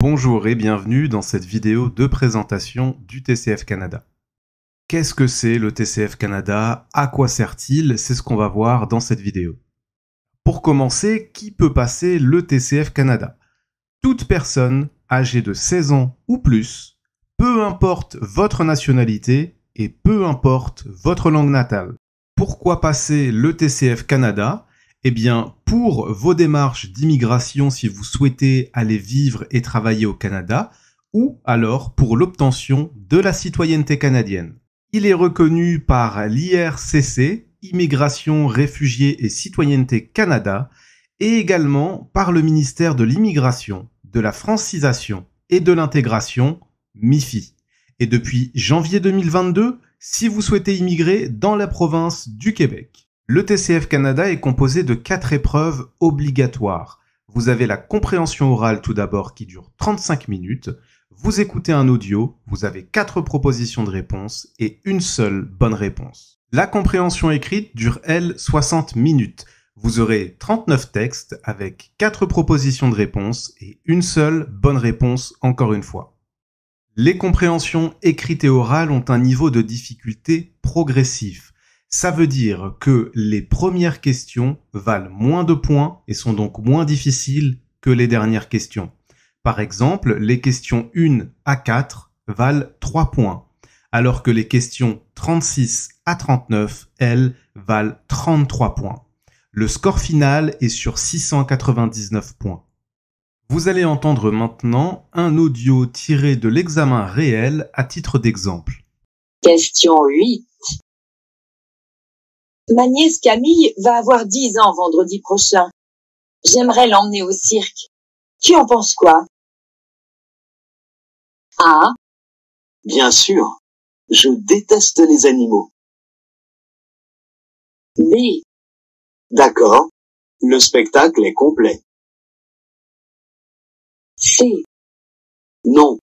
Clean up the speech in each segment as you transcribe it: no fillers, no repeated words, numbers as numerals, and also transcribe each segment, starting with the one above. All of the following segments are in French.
Bonjour et bienvenue dans cette vidéo de présentation du TCF Canada. Qu'est-ce que c'est le TCF Canada? À quoi sert-il? C'est ce qu'on va voir dans cette vidéo. Pour commencer, qui peut passer le TCF Canada? Toute personne âgée de 16 ans ou plus, peu importe votre nationalité et peu importe votre langue natale. Pourquoi passer le TCF Canada? Eh bien, pour vos démarches d'immigration si vous souhaitez aller vivre et travailler au Canada, ou alors pour l'obtention de la citoyenneté canadienne. Il est reconnu par l'IRCC, Immigration, Réfugiés et Citoyenneté Canada, et également par le ministère de l'Immigration, de la Francisation et de l'Intégration, MIFI. Et depuis janvier 2022, si vous souhaitez immigrer dans la province du Québec. Le TCF Canada est composé de 4 épreuves obligatoires. Vous avez la compréhension orale tout d'abord qui dure 35 minutes. Vous écoutez un audio, vous avez 4 propositions de réponse et une seule bonne réponse. La compréhension écrite dure, elle, 60 minutes. Vous aurez 39 textes avec 4 propositions de réponse et une seule bonne réponse encore une fois. Les compréhensions écrites et orales ont un niveau de difficulté progressif. Ça veut dire que les premières questions valent moins de points et sont donc moins difficiles que les dernières questions. Par exemple, les questions 1 à 4 valent 3 points, alors que les questions 36 à 39, elles, valent 33 points. Le score final est sur 699 points. Vous allez entendre maintenant un audio tiré de l'examen réel à titre d'exemple. Question 8. Ma nièce Camille va avoir 10 ans vendredi prochain. J'aimerais l'emmener au cirque. Tu en penses quoi? A. Bien sûr. Je déteste les animaux. B. D'accord. Le spectacle est complet. C. Non.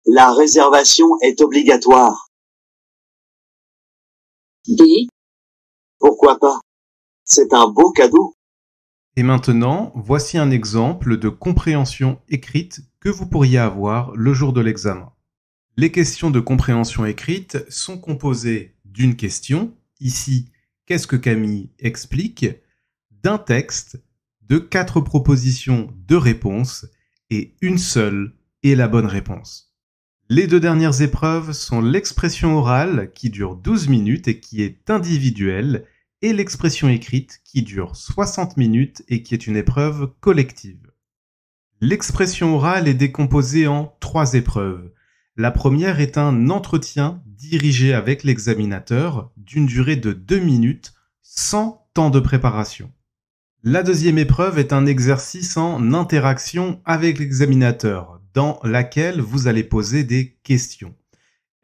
La réservation est obligatoire. D. Pourquoi pas? C'est un beau cadeau. Et maintenant, voici un exemple de compréhension écrite que vous pourriez avoir le jour de l'examen. Les questions de compréhension écrite sont composées d'une question, ici, qu'est-ce que Camille explique, d'un texte, de 4 propositions de réponse et une seule est la bonne réponse. Les 2 dernières épreuves sont l'expression orale qui dure 12 minutes et qui est individuelle et l'expression écrite qui dure 60 minutes et qui est une épreuve collective. L'expression orale est décomposée en 3 épreuves. La première est un entretien dirigé avec l'examinateur d'une durée de 2 minutes sans temps de préparation. La deuxième épreuve est un exercice en interaction avec l'examinateur, dans laquelle vous allez poser des questions.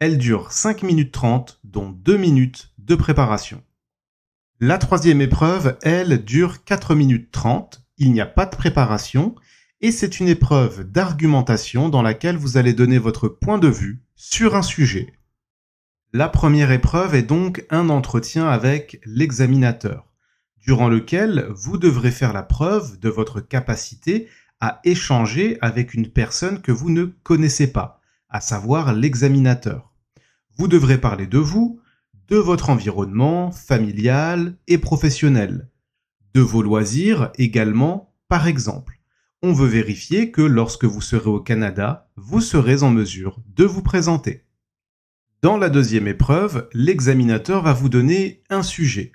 Elle dure 5 minutes 30, dont 2 minutes de préparation. La troisième épreuve, elle, dure 4 minutes 30, il n'y a pas de préparation, et c'est une épreuve d'argumentation dans laquelle vous allez donner votre point de vue sur un sujet. La première épreuve est donc un entretien avec l'examinateur, durant lequel vous devrez faire la preuve de votre capacité à échanger avec une personne que vous ne connaissez pas, à savoir l'examinateur. Vous devrez parler de vous, de votre environnement familial et professionnel, de vos loisirs également, par exemple. On veut vérifier que lorsque vous serez au Canada, vous serez en mesure de vous présenter. Dans la deuxième épreuve, l'examinateur va vous donner un sujet.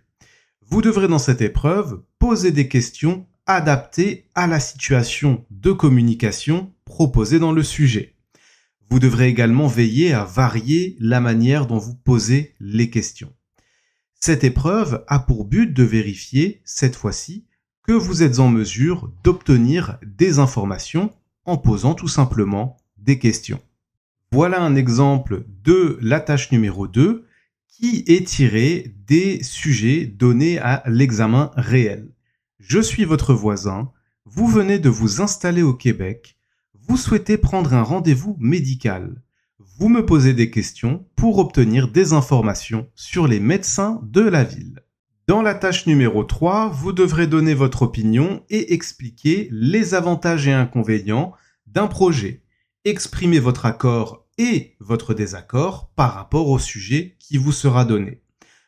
Vous devrez dans cette épreuve poser des questions adaptées à la situation de communication proposée dans le sujet. Vous devrez également veiller à varier la manière dont vous posez les questions. Cette épreuve a pour but de vérifier, cette fois-ci, que vous êtes en mesure d'obtenir des informations en posant tout simplement des questions. Voilà un exemple de la tâche numéro 2 qui est tiré des sujets donnés à l'examen réel. Je suis votre voisin, vous venez de vous installer au Québec, vous souhaitez prendre un rendez-vous médical. Vous me posez des questions pour obtenir des informations sur les médecins de la ville. Dans la tâche numéro 3, vous devrez donner votre opinion et expliquer les avantages et inconvénients d'un projet. Exprimez votre accord et votre désaccord par rapport au sujet qui vous sera donné.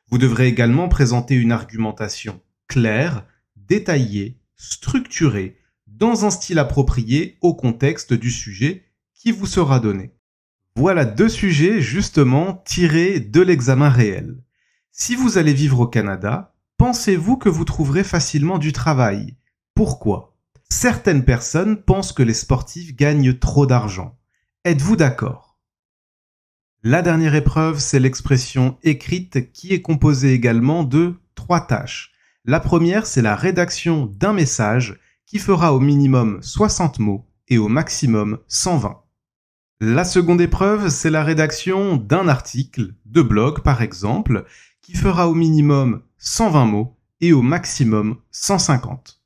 Vous devrez également présenter une argumentation claire, détaillée, structurée, dans un style approprié au contexte du sujet qui vous sera donné. Voilà 2 sujets justement tirés de l'examen réel. Si vous allez vivre au Canada, pensez-vous que vous trouverez facilement du travail? Pourquoi? Certaines personnes pensent que les sportifs gagnent trop d'argent. Êtes-vous d'accord? La dernière épreuve, c'est l'expression écrite qui est composée également de 3 tâches. La première, c'est la rédaction d'un message qui fera au minimum 60 mots et au maximum 120. La seconde épreuve, c'est la rédaction d'un article, de blog par exemple, qui fera au minimum 120 mots et au maximum 150.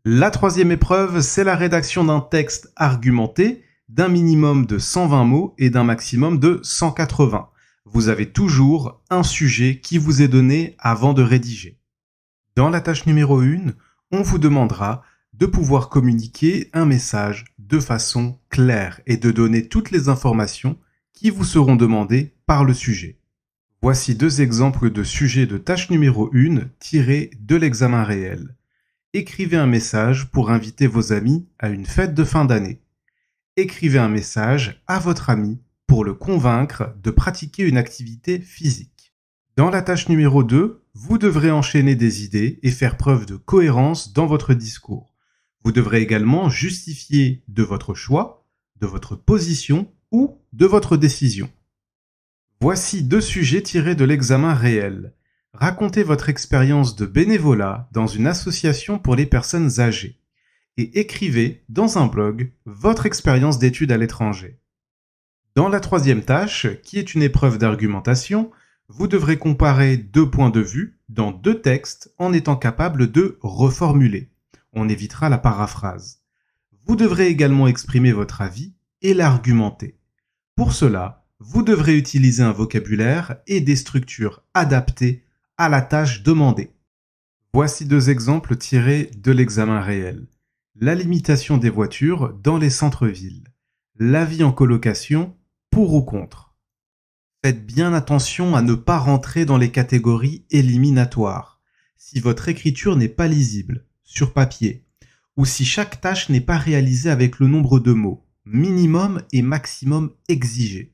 La troisième épreuve, c'est la rédaction d'un texte argumenté d'un minimum de 120 mots et d'un maximum de 180. Vous avez toujours un sujet qui vous est donné avant de rédiger. Dans la tâche numéro 1, on vous demandera de pouvoir communiquer un message de façon claire et de donner toutes les informations qui vous seront demandées par le sujet. Voici 2 exemples de sujets de tâche numéro 1 tirés de l'examen réel. Écrivez un message pour inviter vos amis à une fête de fin d'année. Écrivez un message à votre ami pour le convaincre de pratiquer une activité physique. Dans la tâche numéro 2, vous devrez enchaîner des idées et faire preuve de cohérence dans votre discours. Vous devrez également justifier de votre choix, de votre position ou de votre décision. Voici 2 sujets tirés de l'examen réel. Racontez votre expérience de bénévolat dans une association pour les personnes âgées et écrivez dans un blog votre expérience d'études à l'étranger. Dans la troisième tâche, qui est une épreuve d'argumentation, vous devrez comparer 2 points de vue dans 2 textes en étant capable de reformuler. On évitera la paraphrase. Vous devrez également exprimer votre avis et l'argumenter. Pour cela, vous devrez utiliser un vocabulaire et des structures adaptées à la tâche demandée. Voici 2 exemples tirés de l'examen réel. La limitation des voitures dans les centres-villes. L'avis en colocation, pour ou contre. Faites bien attention à ne pas rentrer dans les catégories éliminatoires. Si votre écriture n'est pas lisible, sur papier, ou si chaque tâche n'est pas réalisée avec le nombre de mots, minimum et maximum exigés.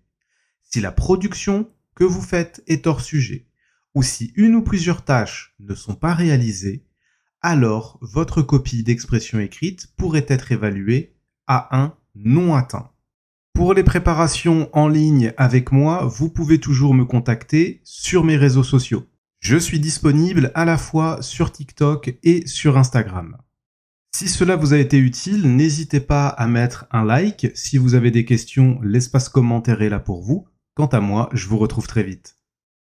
Si la production que vous faites est hors sujet, ou si une ou plusieurs tâches ne sont pas réalisées, alors votre copie d'expression écrite pourrait être évaluée à un non atteint. Pour les préparations en ligne avec moi, vous pouvez toujours me contacter sur mes réseaux sociaux. Je suis disponible à la fois sur TikTok et sur Instagram. Si cela vous a été utile, n'hésitez pas à mettre un like. Si vous avez des questions, l'espace commentaire est là pour vous. Quant à moi, je vous retrouve très vite.